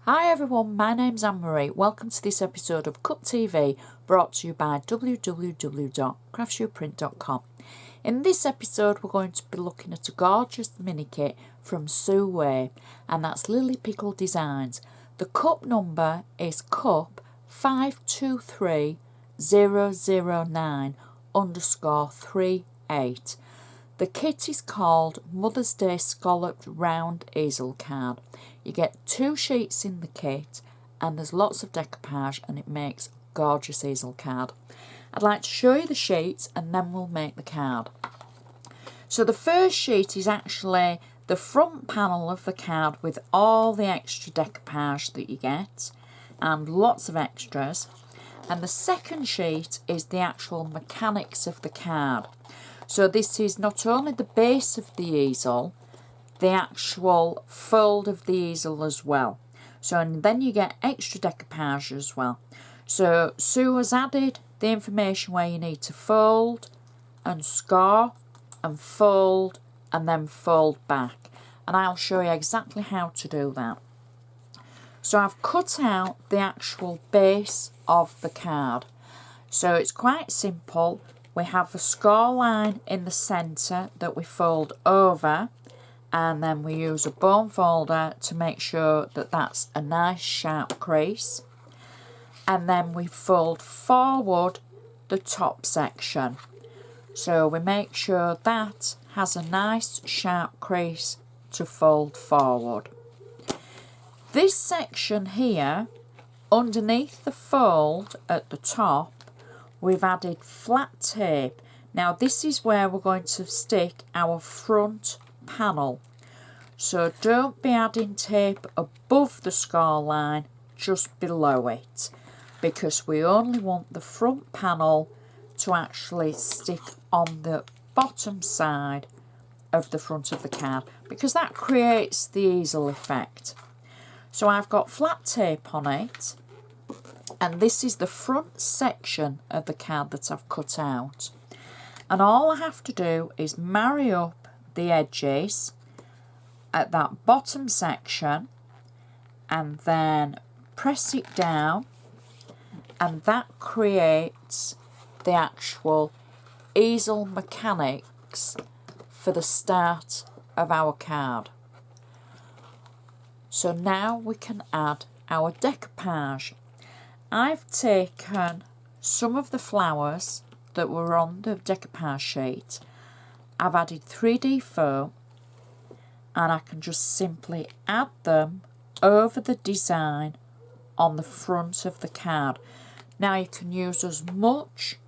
Hi everyone, my name's Anne-Marie. Welcome to this episode of Cut TV, brought to you by www.craftsuprint.com. In this episode we're going to be looking at a gorgeous mini kit from Sue Way, and that's Lily Pickle Designs. The cup number is cup 523009_38. The kit is called Mother's Day Scalloped Round Easel Card. You get 2 sheets in the kit and there's lots of decoupage and it makes a gorgeous easel card. I'd like to show you the sheets and then we'll make the card. So the first sheet is actually the front panel of the card with all the extra decoupage that you get and lots of extras. And the second sheet is the actual mechanics of the card. So this is not only the base of the easel, the actual fold of the easel as well. So and then you get extra decoupage as well. So Sue has added the information where you need to fold and score and fold and then fold back. And I'll show you exactly how to do that. So I've cut out the actual base of the card. So it's quite simple. We have a score line in the centre that we fold over, and then we use a bone folder to make sure that that's a nice sharp crease. And then we fold forward the top section. So we make sure that has a nice sharp crease to fold forward. This section here, underneath the fold at the top, we've added flat tape. Now this is where we're going to stick our front panel. So don't be adding tape above the score line, just below it, because we only want the front panel to actually stick on the bottom side of the front of the card, because that creates the easel effect. So I've got flat tape on it. And this is the front section of the card that I've cut out. And all I have to do is marry up the edges at that bottom section and then press it down, and that creates the actual easel mechanics for the start of our card. So now we can add our decoupage. I've taken some of the flowers that were on the decoupage sheet. I've added 3D foam and I can just simply add them over the design on the front of the card. Now you can use as much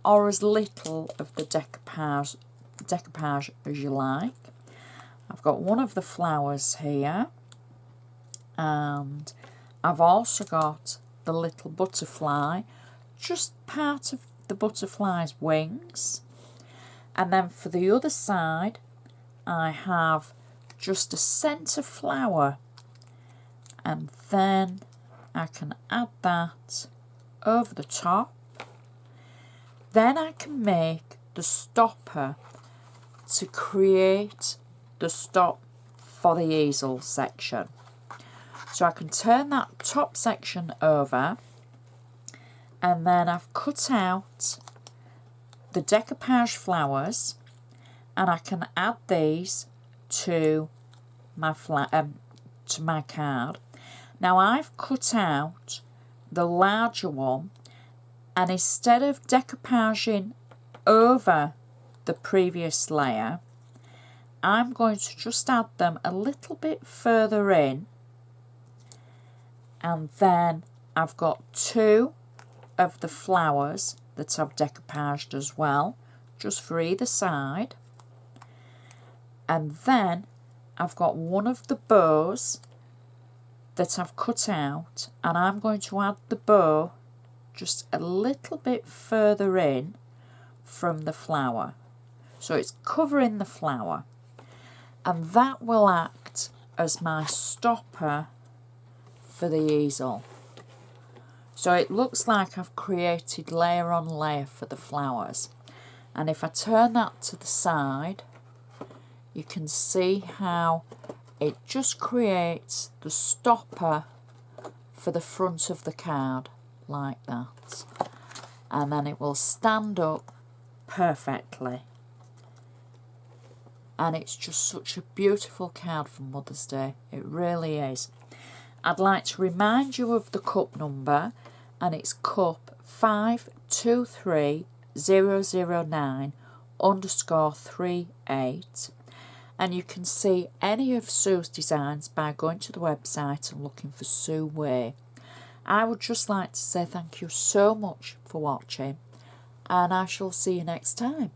or as little of the decoupage as you like. I've got one of the flowers here, and I've also got the little butterfly, just part of the butterfly's wings. And then for the other side I have just a centre flower, and then I can add that over the top. Then I can make the stopper to create the stop for the easel section. So I can turn that top section over, and then I've cut out the decoupage flowers, and I can add these to my card. Now I've cut out the larger one, and instead of decoupaging over the previous layer, I'm going to just add them a little bit further in, and then I've got 2 of the flowers that I've decoupaged as well, just for either side. And then I've got one of the bows that I've cut out, and I'm going to add the bow just a little bit further in from the flower. So it's covering the flower, and that will act as my stopper for the easel. So it looks like I've created layer on layer for the flowers. And if I turn that to the side, you can see how it just creates the stopper for the front of the card, like that. And then it will stand up perfectly. And it's just such a beautiful card for Mother's Day. It really is. I'd like to remind you of the cup number, and it's cup 523009_38. And you can see any of Sue's designs by going to the website and looking for Sue Way. I would just like to say thank you so much for watching, and I shall see you next time.